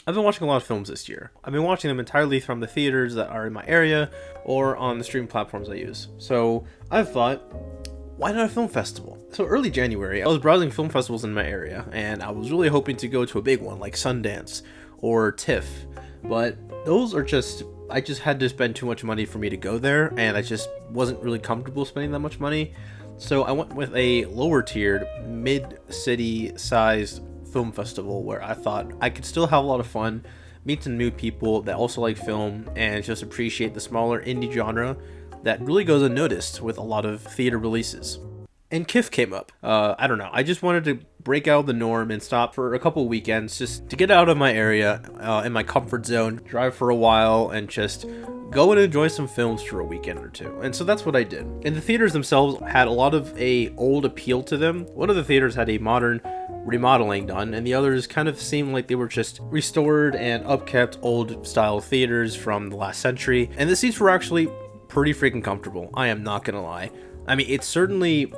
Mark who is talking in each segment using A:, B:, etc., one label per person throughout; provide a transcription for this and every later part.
A: I've been watching a lot of films this year. I've been watching them entirely from the theaters that are in my area or on the streaming platforms I use. So I've thought, why not a film festival? So early January, I was browsing film festivals in my area, and I was really hoping to go to a big one like Sundance or TIFF, but those are I just had to spend too much money for me to go there, and I just wasn't really comfortable spending that much money. So I went with a lower tiered, mid-city sized film festival where I thought I could still have a lot of fun, meet some new people that also like film, and just appreciate the smaller indie genre that really goes unnoticed with a lot of theater releases. And KIFF came up. I don't know. I just wanted to break out of the norm and stop for a couple weekends just to get out of my area, in my comfort zone, drive for a while, and just go and enjoy some films for a weekend or two. And so that's what I did. And the theaters themselves had a lot of a old appeal to them. One of the theaters had a modern remodeling done, and the others kind of seemed like they were just restored and upkept old style theaters from the last century. And the seats were actually pretty freaking comfortable. I am not gonna lie. I mean, it certainly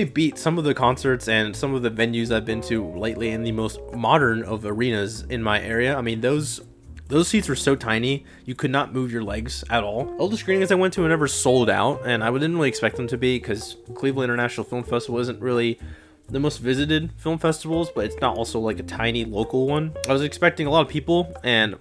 A: beat some of the concerts and some of the venues I've been to lately in the most modern of arenas in my area. I mean, those seats were so tiny, you could not move your legs at all. All the screenings I went to were never sold out, and I didn't really expect them to be, because Cleveland International Film Festival isn't really the most visited film festivals, but it's not also like a tiny local one. I was expecting a lot of people, and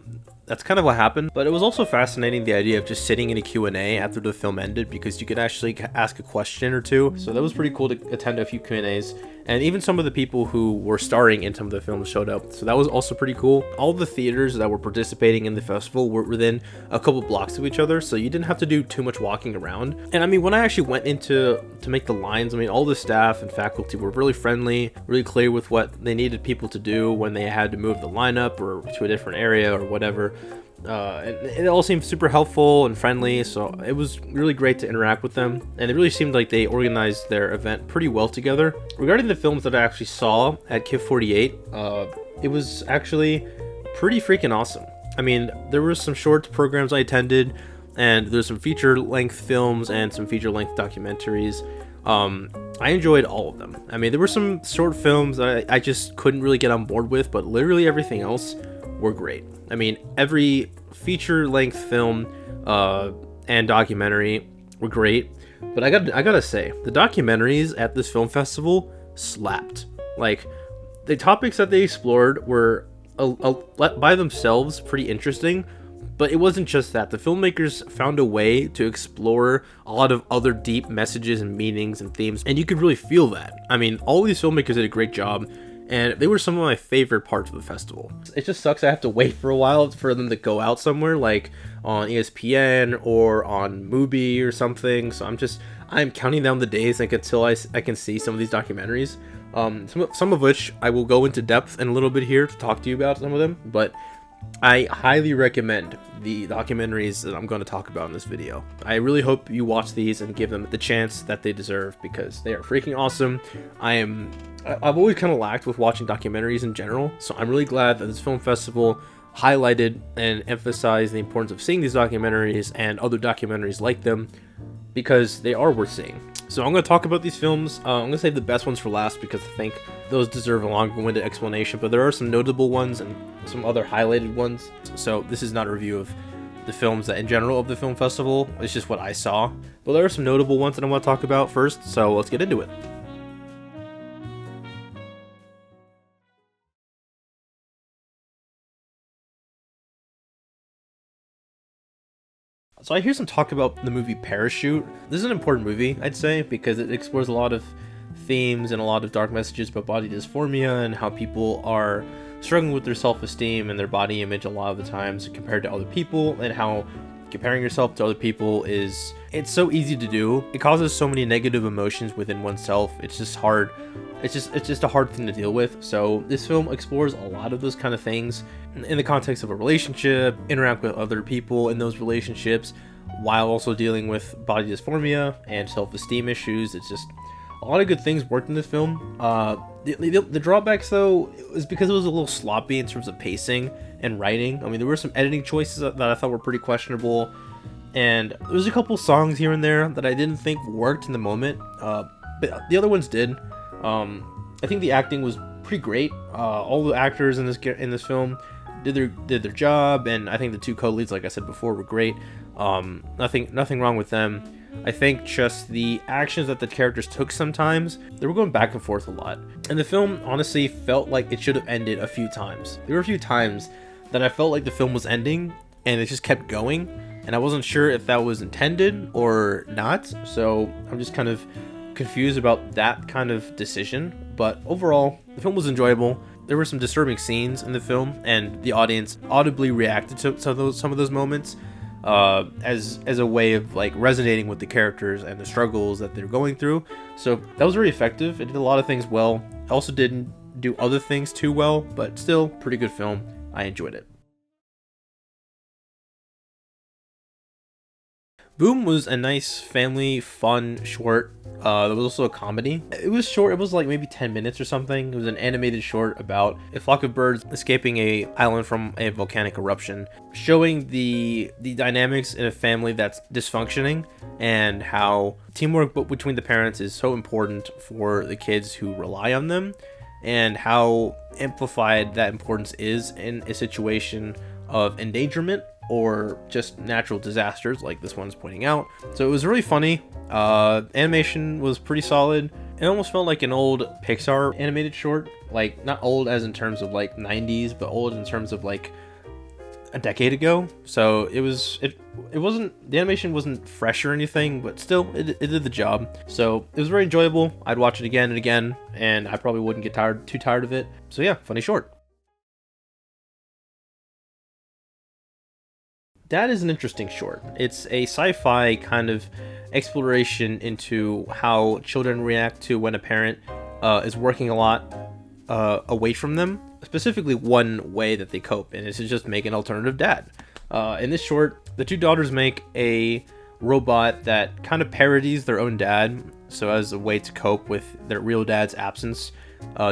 A: that's kind of what happened. But it was also fascinating, the idea of just sitting in a Q&A after the film ended, because you could actually ask a question or two. So that was pretty cool to attend a few Q&As. And even some of the people who were starring in some of the films showed up. So that was also pretty cool. All the theaters that were participating in the festival were within a couple blocks of each other, so you didn't have to do too much walking around. And I mean, when I actually went into to make the lines, I mean, all the staff and faculty were really friendly, really clear with what they needed people to do when they had to move the lineup or to a different area or whatever. And it all seemed super helpful and friendly, so it was really great to interact with them, and it really seemed like they organized their event pretty well together. Regarding the films that I actually saw at KIFF 48, it was actually pretty freaking awesome. I mean, there were some short programs I attended, and there's some feature-length films and some feature-length documentaries. I enjoyed all of them. I mean, there were some short films that I just couldn't really get on board with, but literally everything else were great. I mean, every feature-length film and documentary were great, but I gotta say, the documentaries at this film festival slapped. Like, the topics that they explored were by themselves pretty interesting, but it wasn't just that. The filmmakers found a way to explore a lot of other deep messages and meanings and themes, and you could really feel that. I mean, all these filmmakers did a great job, and they were some of my favorite parts of the festival. It just sucks I have to wait for a while for them to go out somewhere, like on ESPN or on Mubi or something. So I'm counting down the days until I can see some of these documentaries. Some of which I will go into depth in a little bit here to talk to you about some of them, but I highly recommend the documentaries that I'm going to talk about in this video. I really hope you watch these and give them the chance that they deserve, because they are freaking awesome. I've always kind of lacked with watching documentaries in general, so I'm really glad that this film festival highlighted and emphasized the importance of seeing these documentaries and other documentaries like them, because they are worth seeing. So I'm going to talk about these films. I'm going to save the best ones for last, because I think those deserve a longer-winded explanation, but there are some notable ones and some other highlighted ones. So this is not a review of the films that in general of the film festival, it's just what I saw. But there are some notable ones that I want to talk about first, so let's get into it. So I hear some talk about the movie Parachute. This is an important movie, I'd say, because it explores a lot of themes and a lot of dark messages about body dysphoria and how people are struggling with their self-esteem and their body image a lot of the times compared to other people, and how comparing yourself to other people it's so easy to do. It causes so many negative emotions within oneself. It's just hard. It's just a hard thing to deal with. So this film explores a lot of those kind of things in the context of a relationship, interact with other people in those relationships, while also dealing with body dysphoria and self-esteem issues. It's just a lot of good things worked in this film. The drawbacks, though, is because it was a little sloppy in terms of pacing and writing. I mean, there were some editing choices that I thought were pretty questionable, and there was a couple songs here and there that I didn't think worked in the moment, but the other ones did. I think the acting was pretty great. All the actors in this film did their job, and I think the two co-leads, like I said before, were great. Nothing wrong with them. I think just the actions that the characters took sometimes, they were going back and forth a lot. And the film honestly felt like it should have ended a few times. There were a few times that I felt like the film was ending and it just kept going, and I wasn't sure if that was intended or not. So I'm just kind of confused about that kind of decision. But overall, the film was enjoyable. There were some disturbing scenes in the film, and the audience audibly reacted to some of those moments as a way of like resonating with the characters and the struggles that they're going through. So that was very effective. It did a lot of things well. It also didn't do other things too well, but still pretty good film. I enjoyed it. Boom was a nice family fun short. There was also a comedy. It was short. It was like maybe 10 minutes or something. It was an animated short about a flock of birds escaping a island from a volcanic eruption, showing the dynamics in a family that's dysfunctioning and how teamwork between the parents is so important for the kids who rely on them, and how amplified that importance is in a situation of endangerment or just natural disasters like this one's pointing out. So it was really funny. Animation was pretty solid. It almost felt like an old Pixar animated short, like not old as in terms of like 90s, but old in terms of like a decade ago. So it wasn't, the animation wasn't fresh or anything, but still it did the job. So it was very enjoyable. I'd watch it again and again, and I probably wouldn't get too tired of it. So yeah, funny short. That is an interesting short. It's a sci-fi kind of exploration into how children react to when a parent is working a lot away from them. Specifically, one way that they cope, and it's just make an alternative dad. In this short, the two daughters make a robot that kind of parodies their own dad, so as a way to cope with their real dad's absence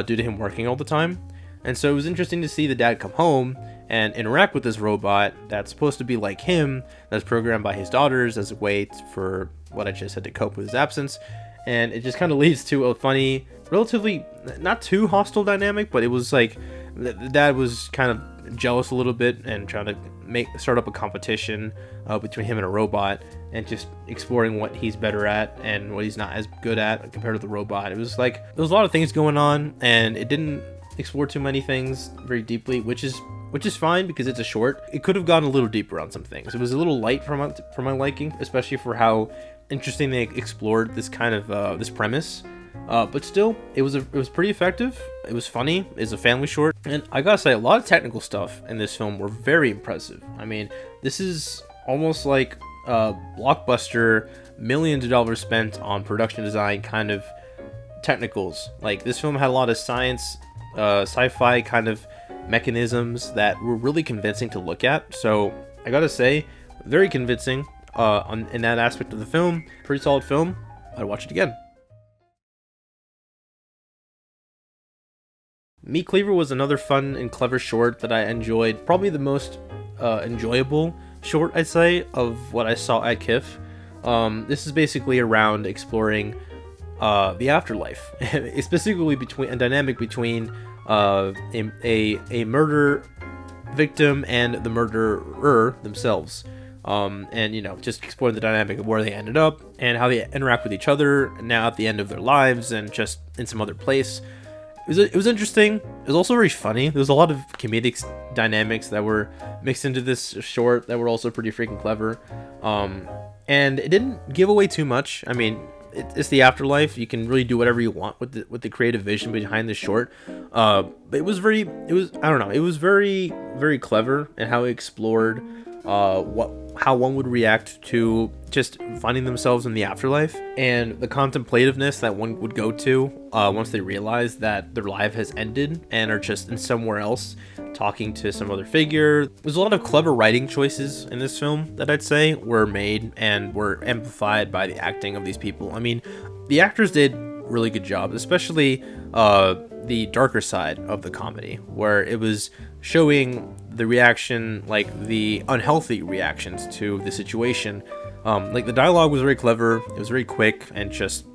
A: due to him working all the time. And so it was interesting to see the dad come home and interact with this robot that's supposed to be like him, that's programmed by his daughters as a way for what I just said to cope with his absence. And it just kind of leads to a funny, relatively not too hostile dynamic, but it was like the dad was kind of jealous a little bit and trying to start up a competition between him and a robot, and just exploring what he's better at and what he's not as good at compared to the robot. It was like there was a lot of things going on, and it didn't explore too many things very deeply, which is fine because it's a short. It could have gone a little deeper on some things. It was a little light for my liking, especially for how interesting they explored this kind of this premise. But still, it was pretty effective. It was funny. It's a family short, and I gotta say, a lot of technical stuff in this film were very impressive. I mean, this is almost like a blockbuster, millions of dollars spent on production design kind of technicals. Like, this film had a lot of science, sci-fi kind of mechanisms that were really convincing to look at. So I gotta say, very convincing in that aspect of the film. Pretty solid film. I'd watch it again. Meat Cleaver was another fun and clever short that I enjoyed. Probably the most enjoyable short, I'd say, of what I saw at KIFF. This is basically around exploring the afterlife, specifically between a dynamic between a murder victim and the murderer themselves, and just exploring the dynamic of where they ended up and how they interact with each other now at the end of their lives and just in some other place. It was interesting. It was also very funny. There was a lot of comedic dynamics that were mixed into this short that were also pretty freaking clever, and it didn't give away too much. I mean, it's the afterlife. You can really do whatever you want with the creative vision behind this short. But it was very very clever in how it explored how one would react to just finding themselves in the afterlife, and the contemplativeness that one would go to once they realize that their life has ended and are just in somewhere else talking to some other figure. There's a lot of clever writing choices in this film that I'd say were made and were amplified by the acting of these people. I mean, the actors did a really good job, especially the darker side of the comedy, where it was showing the reaction, like the unhealthy reactions to the situation. Like, the dialogue was very clever. It was very quick and just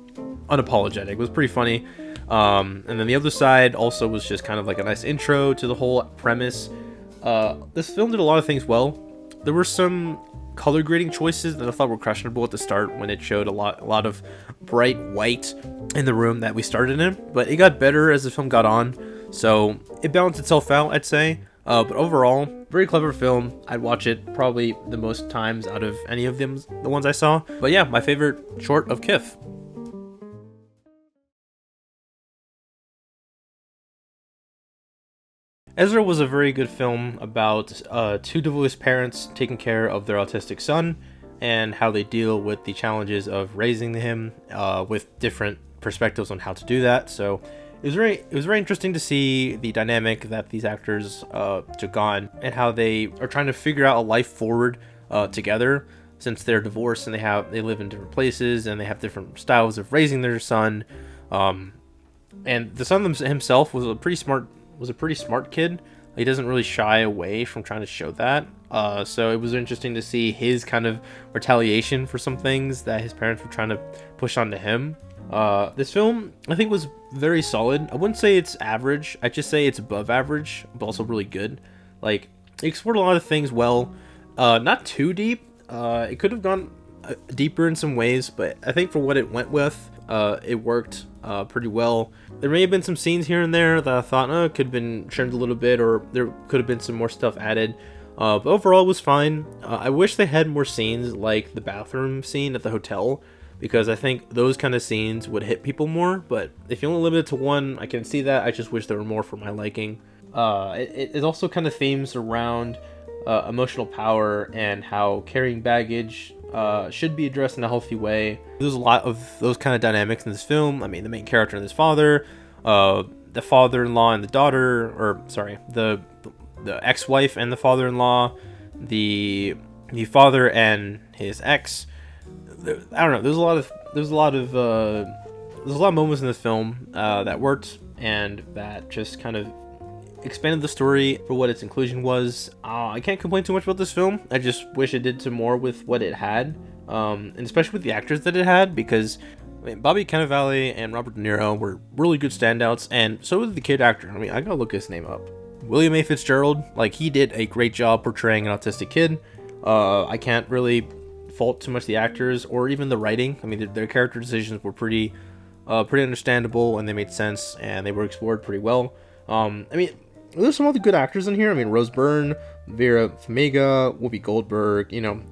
A: unapologetic. It was pretty funny. And then the other side also was just kind of like a nice intro to the whole premise. This film did a lot of things well. There were some color grading choices that I thought were questionable at the start when it showed a lot of bright white in the room that we started in, but it got better as the film got on, so it balanced itself out, I'd say. But overall, very clever film. I'd watch it probably the most times out of any of them, the ones I saw. But yeah, my favorite short of KIFF. Ezra was a very good film about two divorced parents taking care of their autistic son and how they deal with the challenges of raising him with different perspectives on how to do that. So it was very interesting to see the dynamic that these actors took on and how they are trying to figure out a life forward together, since they're divorced and they live in different places and they have different styles of raising their son. And the son himself was a pretty smart kid. He doesn't really shy away from trying to show that. So it was interesting to see his kind of retaliation for some things that his parents were trying to push onto him. This film, I think, was very solid. I wouldn't say it's average. I'd just say it's above average, but also really good. Like, it explored a lot of things well. Not too deep. It could have gone deeper in some ways, but I think for what it went with, it worked pretty well. There may have been some scenes here and there that I thought could have been trimmed a little bit, or there could have been some more stuff added. But overall, it was fine. I wish they had more scenes like the bathroom scene at the hotel, because I think those kind of scenes would hit people more. But if you only limit it to one, I can see that. I just wish there were more for my liking. It also kind of themes around emotional power and how carrying baggage should be addressed in a healthy way. There's a lot of those kind of dynamics in this film. I mean, the main character and his father, the father-in-law and the daughter, or sorry, the ex-wife and the father-in-law, the father and his ex. I don't know. There's a lot of moments in this film that worked and that just kind of expanded the story for what its inclusion was. I can't complain too much about this film. I just wish it did some more with what it had, and especially with the actors that it had, because Bobby Cannavale and Robert De Niro were really good standouts, and so was the kid actor. I mean, I gotta look his name up. William A. Fitzgerald, like, he did a great job portraying an autistic kid. I can't really fault too much the actors or even the writing. I mean, their character decisions were pretty understandable, and they made sense, and they were explored pretty well. I mean, there's some other good actors in here. I mean, Rose Byrne, Vera Farmiga, Whoopi Goldberg. You know,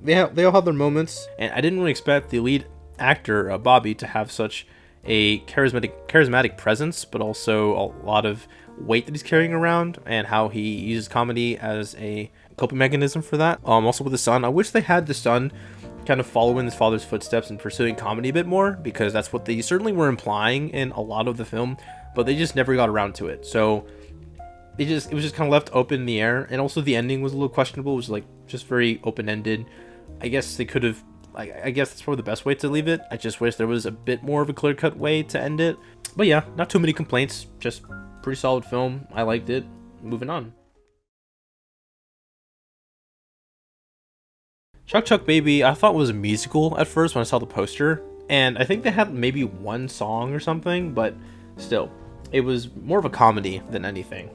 A: they all have their moments, and I didn't really expect the lead actor Bobby to have such a charismatic presence, but also a lot of weight that he's carrying around, and how he uses comedy as a coping mechanism for that. Also with the son, I wish they had the son kind of following his father's footsteps and pursuing comedy a bit more, because that's what they certainly were implying in a lot of the film, but they just never got around to it. So it was just kind of left open in the air, and also the ending was a little questionable. It was like just very open-ended. I guess they could have, I guess that's probably the best way to leave it. I just wish there was a bit more of a clear-cut way to end it. But yeah, not too many complaints, just pretty solid film. I liked it. Moving on. Chuck Chuck Baby, I thought was a musical at first when I saw the poster, and I think they had maybe one song or something, but still, it was more of a comedy than anything.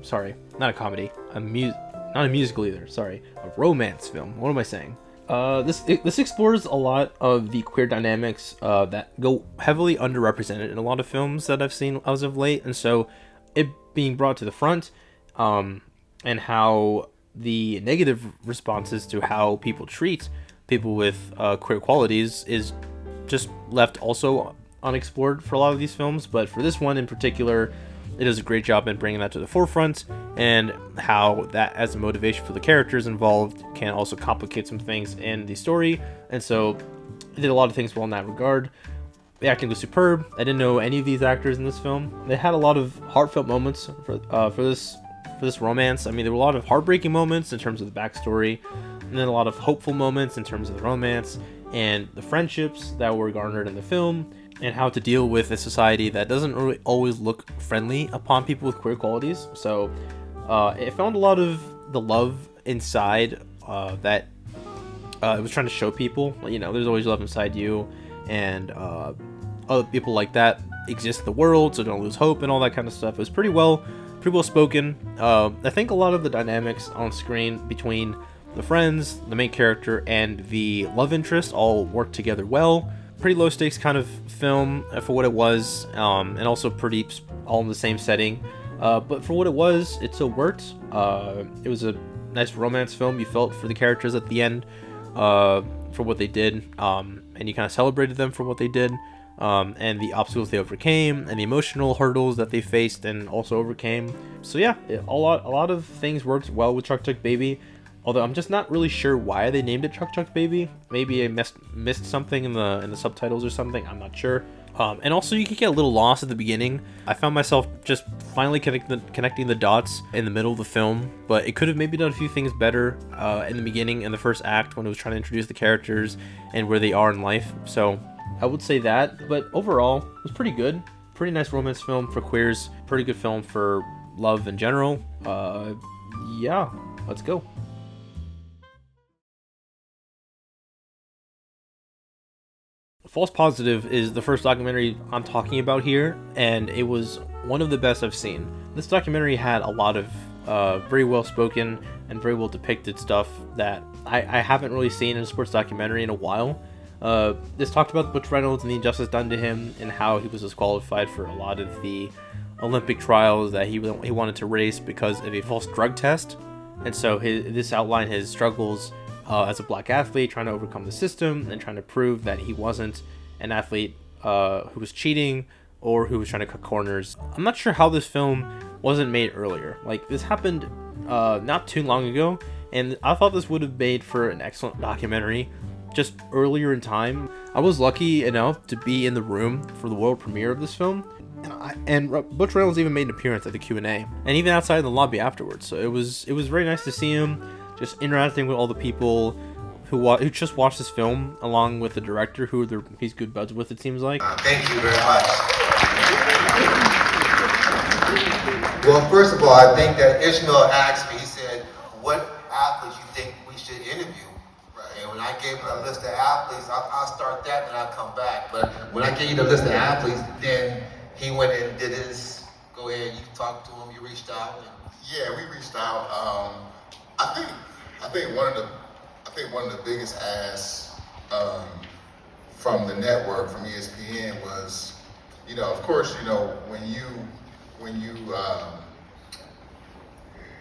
A: Sorry, not a comedy. Not a musical either. Sorry, a romance film. What am I saying? This explores a lot of the queer dynamics that go heavily underrepresented in a lot of films that I've seen as of late, and so it being brought to the front, and how the negative responses to how people treat people with queer qualities is just left also unexplored for a lot of these films. But for this one in particular, it does a great job in bringing that to the forefront, and how that as a motivation for the characters involved can also complicate some things in the story. And so it did a lot of things well in that regard. The acting was superb. I didn't know any of these actors in this film. They had a lot of heartfelt moments for this romance. I mean, there were a lot of heartbreaking moments in terms of the backstory, and then a lot of hopeful moments in terms of the romance and the friendships that were garnered in the film, and how to deal with a society that doesn't really always look friendly upon people with queer qualities. So it found a lot of the love inside that it was trying to show people. You know, there's always love inside you, and other people like that exist in the world, so don't lose hope and all that kind of stuff. It was pretty well pretty well spoken. I think a lot of the dynamics on screen between the friends, the main character, and the love interest all work together well. Pretty low stakes kind of film for what it was, and also pretty all in the same setting. But for what it still worked. It was a nice romance film. You felt for the characters at the end for what they did, and you kind of celebrated them for what they did, and the obstacles they overcame, and the emotional hurdles that they faced and also overcame. So yeah, a lot of things worked well with Chuck Chuck Baby. Although I'm just not really sure why they named it Chuck Chuck Baby. Maybe I missed something in the subtitles or something. I'm not sure. And also, you can get a little lost at the beginning. I found myself just finally connecting the dots in the middle of the film, but it could have maybe done a few things better in the beginning, in the first act, when it was trying to introduce the characters and where they are in life. So I would say that, but overall, it was pretty good. Pretty nice romance film for queers. Pretty good film for love in general. Yeah, let's go. False Positive is the first documentary I'm talking about here, and it was one of the best I've seen. This documentary had a lot of very well spoken and very well depicted stuff that I haven't really seen in a sports documentary in a while. This talked about Butch Reynolds and the injustice done to him, and how he was disqualified for a lot of the Olympic trials that he wanted to race because of a false drug test. And so this outlined his struggles as a black athlete, trying to overcome the system and trying to prove that he wasn't an athlete who was cheating or who was trying to cut corners. I'm not sure how this film wasn't made earlier. Like, this happened not too long ago, and I thought this would have made for an excellent documentary just earlier in time. I was lucky enough to be in the room for the world premiere of this film, and Butch Reynolds even made an appearance at the Q&A, and even outside in the lobby afterwards. So it was very nice to see him just interacting with all the people who just watched this film, along with the director, who he's good buds with, it seems like.
B: Thank you very much. Well, first of all, I think that Ishmael asked me, he said, what athletes you think we should interview? Right. And when I gave him a list of athletes, I'll start that and I'll come back. But when I gave you the list of athletes, then he went and did his, go ahead, you talked to him, you reached out.
C: Yeah, we reached out. I think one of the biggest asks from the network, from ESPN, was, of course,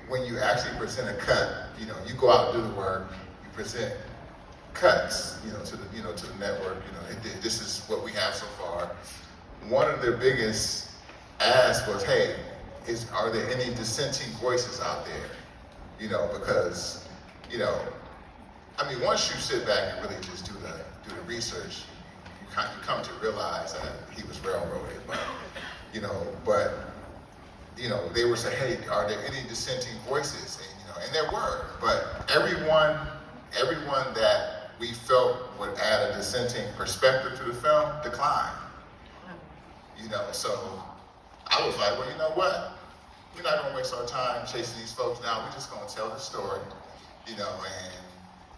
C: when you actually present a cut, you go out and do the work, you present cuts, to the network. This is what we have so far. One of their biggest asks was, hey, are there any dissenting voices out there? Because once you sit back and really just do the research, you come to realize that he was railroaded. But they were saying, hey, are there any dissenting voices? And there were. But everyone that we felt would add a dissenting perspective to the film declined. So I was like, well, you know what? We're not gonna waste our time chasing these folks down. We're just gonna tell the story, and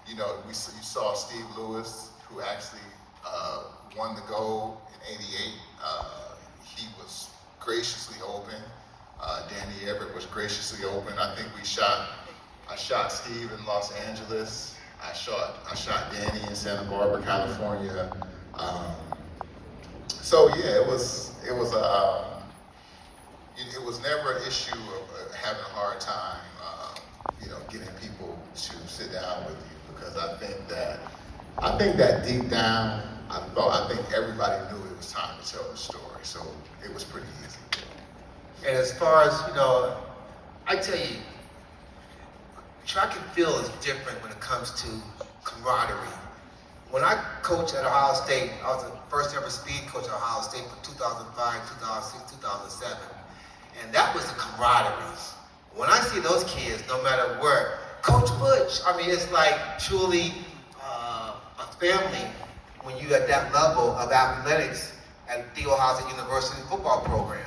C: you saw Steve Lewis, who actually won the gold in '88. He was graciously open. Danny Everett was graciously open. I think I shot Steve in Los Angeles. I shot Danny in Santa Barbara, California. So yeah, it was never an issue of having a hard time, getting people to sit down with you, because I think that deep down, I think everybody knew it was time to tell the story, so it was pretty easy.
B: And as far as, I tell you, track and field is different when it comes to camaraderie. When I coached at Ohio State, I was the first ever speed coach at Ohio State from 2005, 2006, 2007. And that was the camaraderie. When I see those kids, no matter where, Coach Butch, it's like truly a family when you're at that level of athletics at the Ohio State University football program.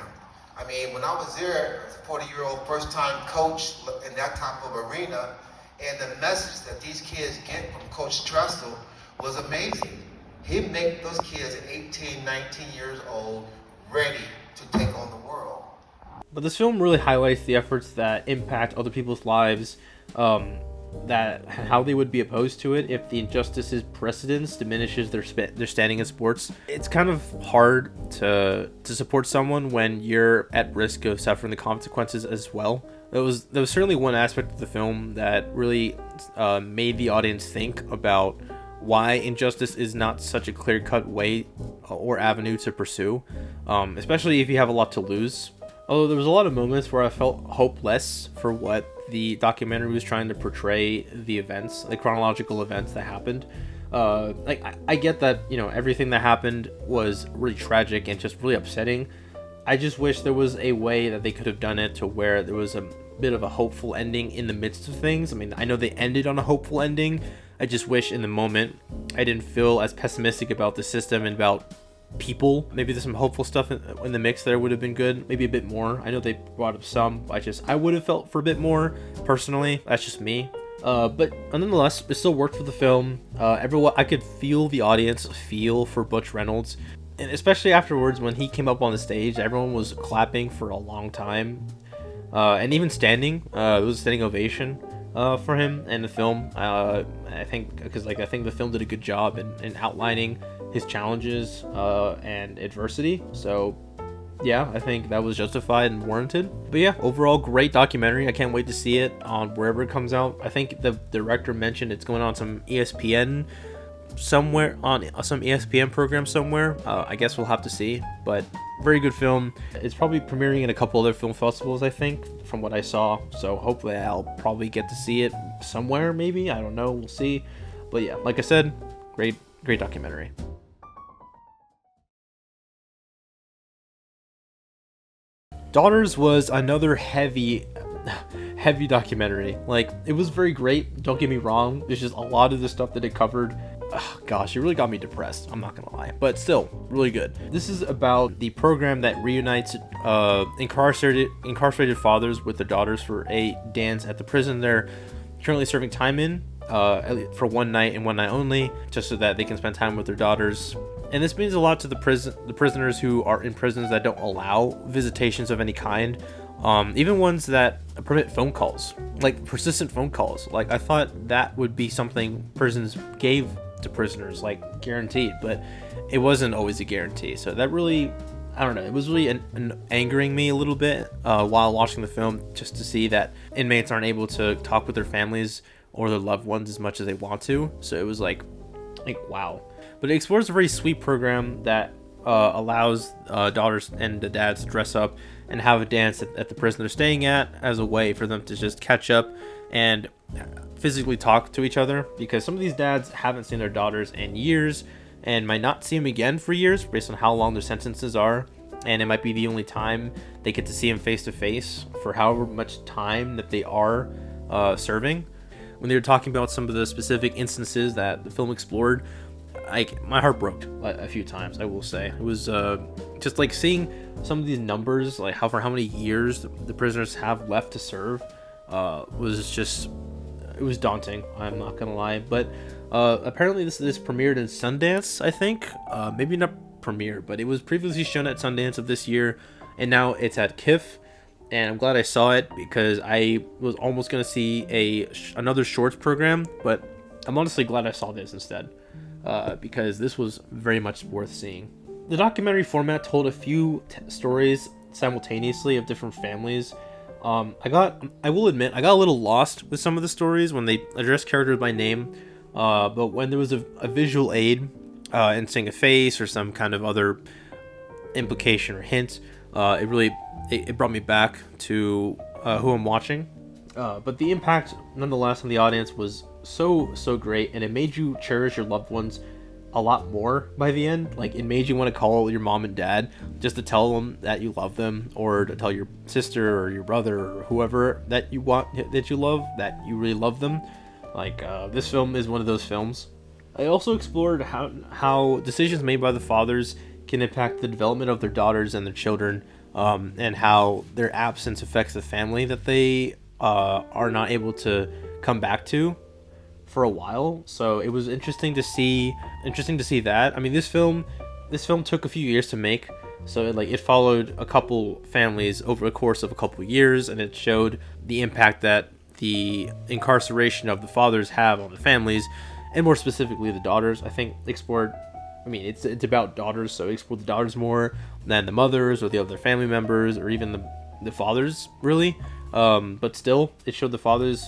B: When I was there, as a 40-year-old first-time coach in that type of arena, and the message that these kids get from Coach Tressel was amazing. He'd make those kids at 18, 19 years old ready to take on the world.
A: But this film really highlights the efforts that impact other people's lives, that how they would be opposed to it if the injustice's precedence diminishes their standing in sports. It's kind of hard to support someone when you're at risk of suffering the consequences as well. There was certainly one aspect of the film that really made the audience think about why injustice is not such a clear-cut way or avenue to pursue, especially if you have a lot to lose. Although there was a lot of moments where I felt hopeless for what the documentary was trying to portray the events, the chronological events that happened. I get that, everything that happened was really tragic and just really upsetting. I just wish there was a way that they could have done it to where there was a bit of a hopeful ending in the midst of things. I mean, I know they ended on a hopeful ending. I just wish in the moment I didn't feel as pessimistic about the system and about people. Maybe there's some hopeful stuff in the mix there would have been good, maybe a bit more. I know they brought up some, I would have felt for a bit more personally. That's just me. But nonetheless, it still worked for the film. Everyone, I could feel the audience feel for Butch Reynolds, and especially afterwards when he came up on the stage, everyone was clapping for a long time, and even standing. It was a standing ovation for him in the film. I think the film did a good job in outlining his challenges and adversity. So yeah, I think that was justified and warranted. But yeah, overall great documentary. I can't wait to see it on wherever it comes out. I think the director mentioned it's going on some ESPN somewhere, on some ESPN program somewhere. I guess we'll have to see, but very good film. It's probably premiering in a couple other film festivals, I think, from what I saw. So hopefully I'll probably get to see it somewhere, maybe. I don't know. We'll see. But yeah, like I said, great documentary. Daughters was another heavy documentary. Like, it was very great, don't get me wrong. There's just a lot of the stuff that it covered. Gosh, it really got me depressed, I'm not gonna lie, but still really good. This is about the program that reunites incarcerated fathers with their daughters for a dance at the prison they're currently serving time in, for one night and one night only, just so that they can spend time with their daughters. And this means a lot to the prisoners who are in prisons that don't allow visitations of any kind, even ones that permit phone calls, like persistent phone calls. Like, I thought that would be something prisons gave to prisoners, like guaranteed, but it wasn't always a guarantee. So that really, I don't know, it was really angering me a little bit while watching the film, just to see that inmates aren't able to talk with their families or their loved ones as much as they want to. So it was like wow. But it explores a very sweet program that allows daughters and the dads to dress up and have a dance at the prison they're staying at, as a way for them to just catch up and physically talk to each other, because some of these dads haven't seen their daughters in years and might not see them again for years based on how long their sentences are, and it might be the only time they get to see them face to face for however much time that they are serving. When they were talking about some of the specific instances that the film explored, like, my heart broke a few times, I will say. It was just like seeing some of these numbers, like how many years the prisoners have left to serve, it was daunting, I'm not gonna lie. But apparently this premiered in Sundance, I think. Maybe not premiered, but it was previously shown at Sundance of this year, and now it's at KIFF. And I'm glad I saw it, because I was almost gonna see another shorts program, but I'm honestly glad I saw this instead, because this was very much worth seeing. The documentary format told a few stories simultaneously of different families. I will admit, I got a little lost with some of the stories when they addressed characters by name, but when there was a visual aid and seeing a face or some kind of other implication or hint, it brought me back to who I'm watching. But the impact, nonetheless, on the audience was so great, and it made you cherish your loved ones a lot more by the end. Like, it made you want to call your mom and dad just to tell them that you love them, or to tell your sister or your brother or whoever that you love that you really love them. Like, this film is one of those films. I also explored how decisions made by the fathers can impact the development of their daughters and their children, and how their absence affects the family that they are not able to come back to for a while. So it was interesting to see that. I mean, this film took a few years to make, So it followed a couple families over the course of a couple years, and it showed the impact that the incarceration of the fathers have on the families, and more specifically the daughters. I think explored. I mean, it's about daughters, so explored the daughters more than the mothers or the other family members or even the fathers, really. But still, it showed the fathers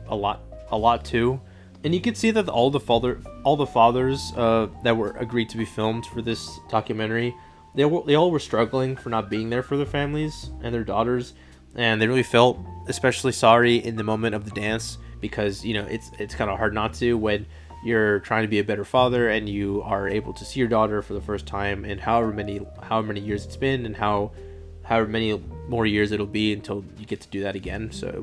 A: a lot too. And you could see that all the fathers that were agreed to be filmed for this documentary, they all were struggling for not being there for their families and their daughters, and they really felt especially sorry in the moment of the dance, because it's kind of hard not to when you're trying to be a better father and you are able to see your daughter for the first time in however many years it's been, and however many more years it'll be until you get to do that again. So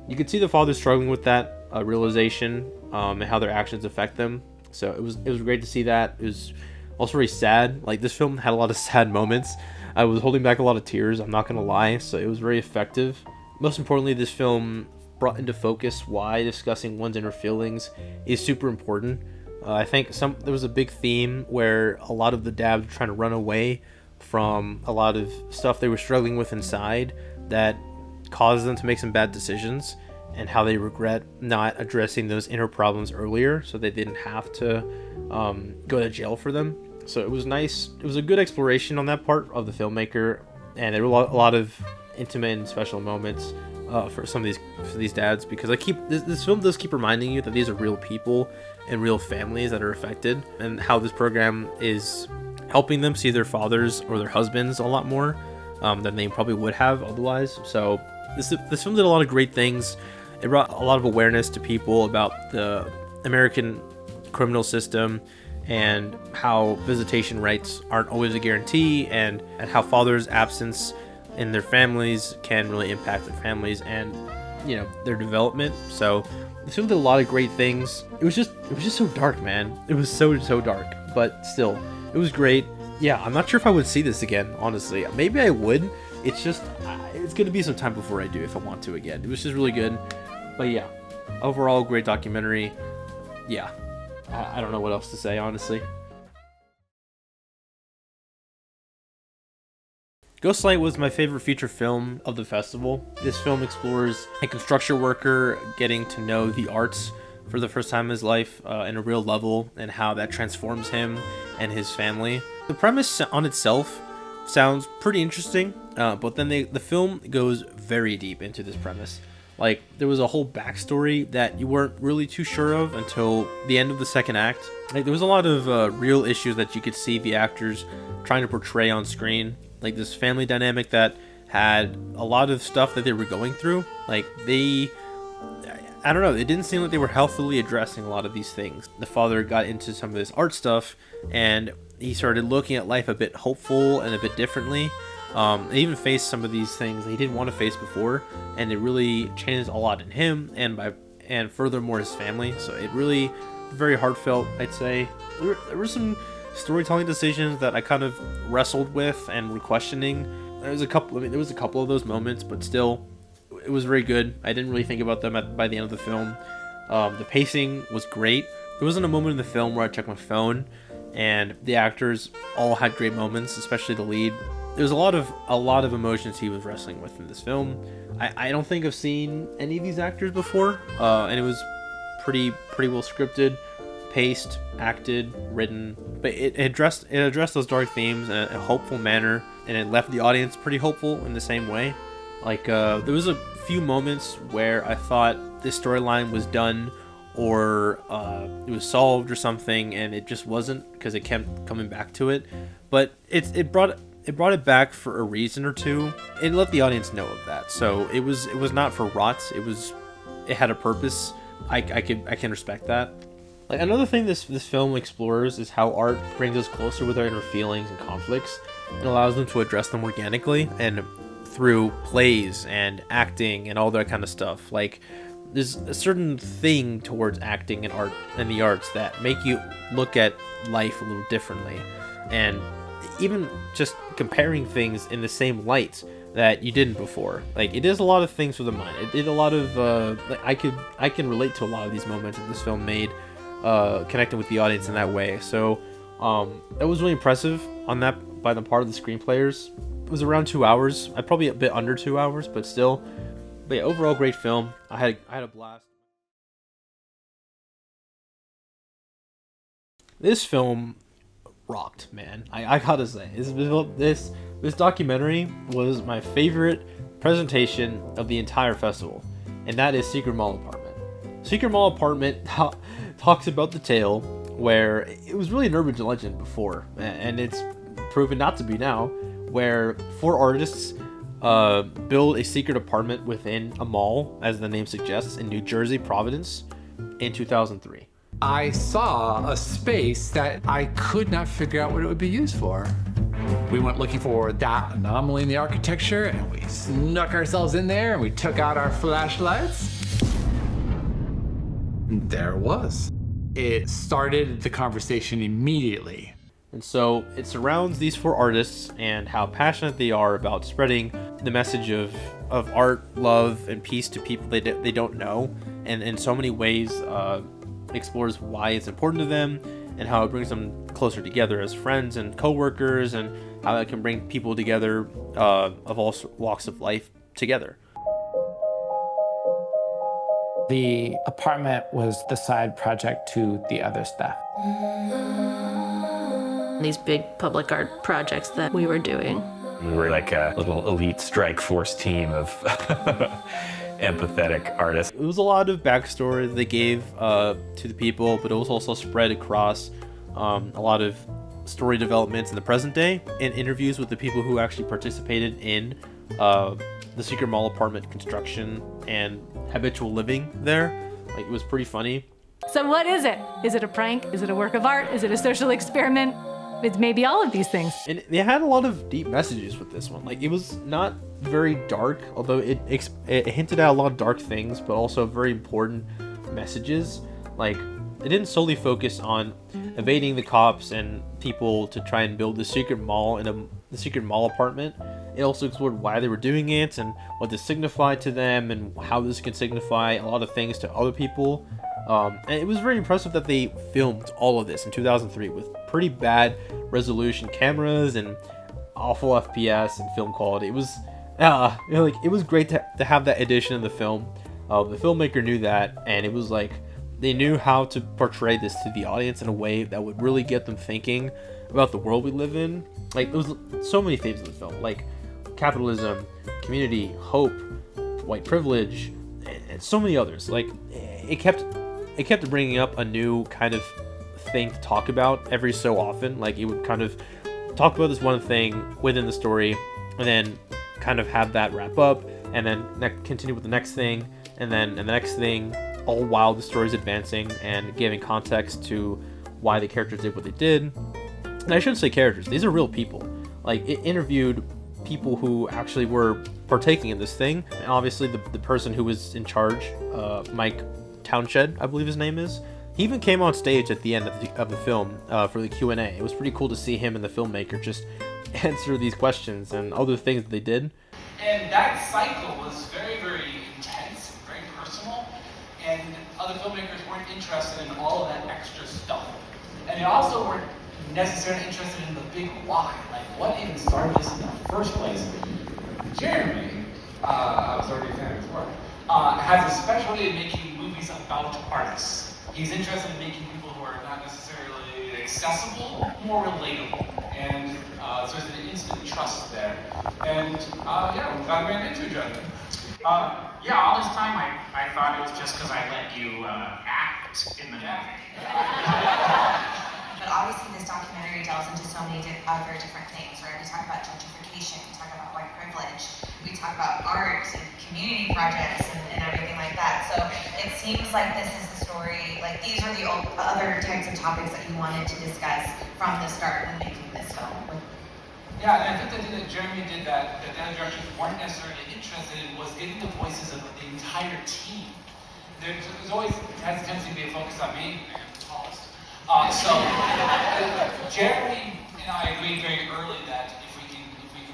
A: you could see the fathers struggling with that realization, and how their actions affect them. So it was great to see that. It was also very sad. Like, this film had a lot of sad moments. I was holding back a lot of tears, I'm not gonna lie. So it was very effective. Most importantly, this film brought into focus why discussing one's inner feelings is super important. I think there was a big theme where a lot of the dads were trying to run away from a lot of stuff they were struggling with inside that caused them to make some bad decisions, and how they regret not addressing those inner problems earlier so they didn't have to go to jail for them. So it was nice. It was a good exploration on that part of the filmmaker, and there were a lot of intimate and special moments for some of these dads, because this film does keep reminding you that these are real people and real families that are affected, and how this program is helping them see their fathers or their husbands a lot more than they probably would have otherwise. So this film did a lot of great things. It brought a lot of awareness to people about the American criminal system, and how visitation rights aren't always a guarantee, and how fathers' absence in their families can really impact their families and their development. So this film did a lot of great things. It was just so dark, man. It was so dark, but still, it was great. Yeah, I'm not sure if I would see this again, honestly. Maybe I would. It's just, it's gonna be some time before I do, if I want to again. It was just really good. But yeah, overall, great documentary. Yeah, I don't know what else to say, honestly. Ghostlight was my favorite feature film of the festival. This film explores a construction worker getting to know the arts for the first time in his life in a real level, and how that transforms him and his family. The premise on itself sounds pretty interesting, but then the film goes very deep into this premise. Like, there was a whole backstory that you weren't really too sure of until the end of the second act. Like, there was a lot of real issues that you could see the actors trying to portray on screen. Like, this family dynamic that had a lot of stuff that they were going through. Like, I don't know, it didn't seem like they were healthily addressing a lot of these things. The father got into some of this art stuff, and he started looking at life a bit hopeful and a bit differently. He even faced some of these things that he didn't want to face before, and it really changed a lot in him and furthermore his family. So it really very heartfelt, I'd say. There were some storytelling decisions that I kind of wrestled with and were questioning. There was a couple of those moments, but still, it was very good. I didn't really think about them by the end of the film. The pacing was great. There wasn't a moment in the film where I checked my phone, and the actors all had great moments, especially the lead. There's a lot of emotions he was wrestling with in this film. I don't think I've seen any of these actors before, and it was pretty well scripted, paced, acted, written, but it addressed those dark themes in a hopeful manner, and it left the audience pretty hopeful in the same way. Like, there was a few moments where I thought this storyline was done, or it was solved or something, and it just wasn't, because it kept coming back to it. But it brought it back for a reason or two. It let the audience know of that. So it was not for rot. It had a purpose. I can respect that. Like, another thing this film explores is how art brings us closer with our inner feelings and conflicts, and allows them to address them organically and through plays and acting and all that kind of stuff. Like, there's a certain thing towards acting and art and the arts that make you look at life a little differently, and even just comparing things in the same light that you didn't before. Like, it does a lot of things for the mind. It did a lot of I can relate to a lot of these moments that this film made, connecting with the audience in that way. So it was really impressive on that by the part of the screenplayers. It was around 2 hours. Probably a bit under 2 hours, but still. But yeah, overall great film. I had a blast. This film rocked, man. I gotta say, this documentary was my favorite presentation of the entire festival, and that is Secret Mall Apartment. Secret Mall Apartment talks about the tale where it was really an urban legend before, and it's proven not to be now, where 4 artists build a secret apartment within a mall, as the name suggests, in New Jersey, Providence, in 2003.
D: I saw a space that I could not figure out what it would be used for. We went looking for that anomaly in the architecture, and we snuck ourselves in there, and we took out our flashlights. And there it was. It started the conversation immediately.
A: And so it surrounds these 4 artists and how passionate they are about spreading the message of art, love, and peace to people they don't know. And in so many ways, explores why it's important to them and how it brings them closer together as friends and co-workers, and how it can bring people together of all walks of life together.
E: The apartment was the side project to the other stuff.
F: These big public art projects that we were doing.
G: We were like a little elite strike force team of empathetic artists.
A: It was a lot of backstory they gave to the people, but it was also spread across a lot of story developments in the present day and interviews with the people who actually participated in the Secret Mall Apartment construction and habitual living there. Like, it was pretty funny.
H: So what is it? Is it a prank? Is it a work of art? Is it a social experiment? It's maybe all of these things.
A: And they had a lot of deep messages with this one. Like, it was not very dark, although it hinted at a lot of dark things, but also very important messages. Like, it didn't solely focus on evading the cops and people to try and build the secret mall in the secret mall apartment. It also explored why they were doing it and what this signified to them and how this can signify a lot of things to other people. And it was very impressive that they filmed all of this in 2003 with pretty bad resolution cameras and awful FPS and film quality. It was it was great to have that addition in the film. The filmmaker knew that, and it was like they knew how to portray this to the audience in a way that would really get them thinking about the world we live in. Like, there was so many themes in the film, like capitalism, community, hope, white privilege, and so many others. Like, it kept bringing up a new kind of thing to talk about every so often. Like, it would kind of talk about this one thing within the story, and then kind of have that wrap up, and then continue with the next thing, and then the next thing, all while the story's advancing and giving context to why the characters did what they did. And I shouldn't say characters; these are real people. Like, it interviewed people who actually were partaking in this thing, and obviously the person who was in charge, Mike Townshed, I believe his name is. He even came on stage at the end of the film for the Q&A. It was pretty cool to see him and the filmmaker just answer these questions and other things that they did.
I: And that cycle was very, very intense and very personal, and other filmmakers weren't interested in all of that extra stuff. And they also weren't necessarily interested in the big why, like what even started this in the first place. Jeremy, I was already a fan of his work, has a specialty in making movies about artists. He's interested in making people who are not necessarily accessible more relatable. And so there's an instant trust there. And yeah, I'm glad we ran into each other.
J: Yeah, all this time I thought it was just because I let you act in the movie.
K: But obviously this documentary delves into so many other different things, right? We talk about gentrification, we talk about white privilege, we talk about art and community projects and everything like that. So it seems like this is the story, like these are the other types of topics that you wanted to discuss from the start when making this film.
I: Yeah, and I think the thing that Jeremy did that the other directors weren't necessarily interested in was getting the voices of the entire team. There's always has a tendency to be a focus on me, I'm the tallest. So Jeremy and I agreed very early that if we can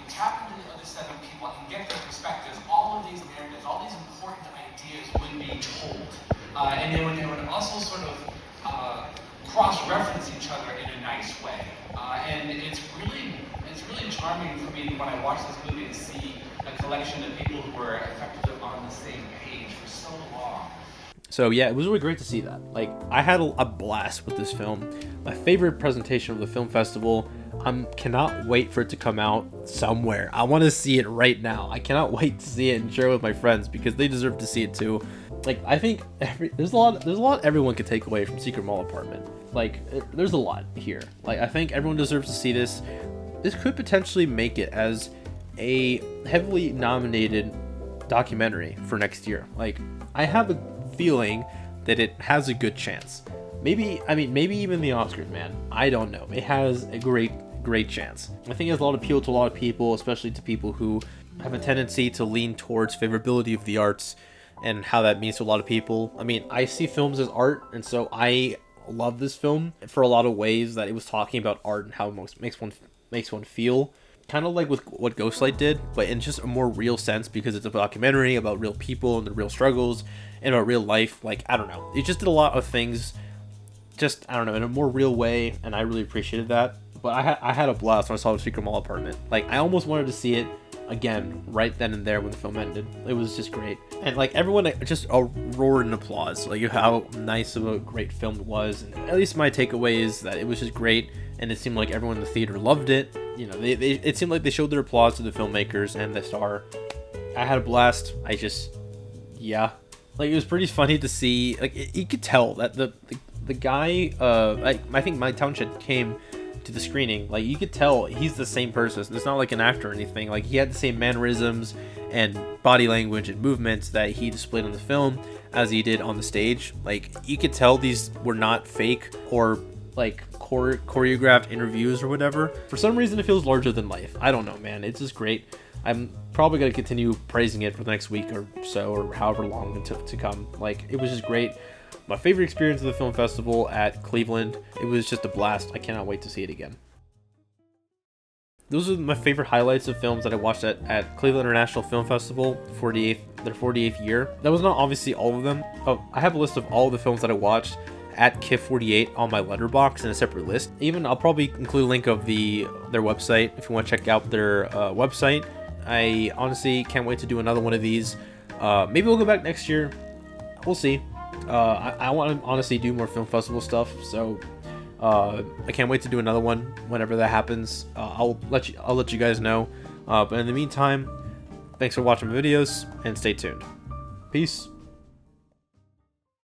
I: tap into the other set of people and get their perspectives, all of these narratives, all these important ideas would be told. And they would also sort of cross-reference each other in a nice way. And it's really it's really charming for me when I watch this movie to see a collection of people who were effectively on the same page for so long.
A: So yeah, it was really great to see that. Like, I had a blast with this film. My favorite presentation of the film festival. I cannot wait for it to come out somewhere. I want to see it right now. I cannot wait to see it and share it with my friends because they deserve to see it too. Like, I think there's a lot everyone could take away from Secret Mall Apartment. Like, there's a lot here. Like, I think everyone deserves to see this. This could potentially make it as a heavily nominated documentary for next year. Like, I have a feeling that it has a good chance. Maybe even the Oscars, man. I don't know. It has a great chance. I think it has a lot of appeal to a lot of people, especially to people who have a tendency to lean towards favorability of the arts and how that means to a lot of people. I mean, I see films as art, and so I love this film for a lot of ways that it was talking about art and how it makes one feel. Kind of like with what Ghostlight did, but in just a more real sense because it's a documentary about real people and the real struggles and about real life. Like, I don't know. It just did a lot of things, just, I don't know, in a more real way, and I really appreciated that. But I had a blast when I saw the Secret Mall Apartment. Like, I almost wanted to see it again right then and there when the film ended. It was just great. And like, everyone just roared in applause, like how nice of a great film it was. And at least my takeaway is that it was just great, and it seemed like everyone in the theater loved it. You know, it seemed like they showed their applause to the filmmakers and the star. I had a blast. Yeah, like, it was pretty funny to see. Like, you could tell that the guy, I think Mike Townshend came to the screening. Like, you could tell he's the same person. It's not like an actor or anything. Like, he had the same mannerisms and body language and movements that he displayed on the film as he did on the stage. Like, you could tell these were not fake or like choreographed interviews or whatever. For some reason, it feels larger than life. I don't know, man. It's just great. I'm probably going to continue praising it for the next week or so, or however long to come. Like, it was just great. My favorite experience of the film festival at Cleveland. It was just a blast. I cannot wait to see it again. Those are my favorite highlights of films that I watched at Cleveland International Film Festival, their 48th year. That was not obviously all of them. Oh, I have a list of all the films that I watched at KIF48 on my Letterboxd in a separate list. Even I'll probably include a link of their website if you want to check out their website. I honestly can't wait to do another one of these. Maybe we'll go back next year. We'll see. I want to honestly do more film festival stuff, so I can't wait to do another one whenever that happens. I'll let you guys know. But in the meantime, thanks for watching my videos and stay tuned. Peace.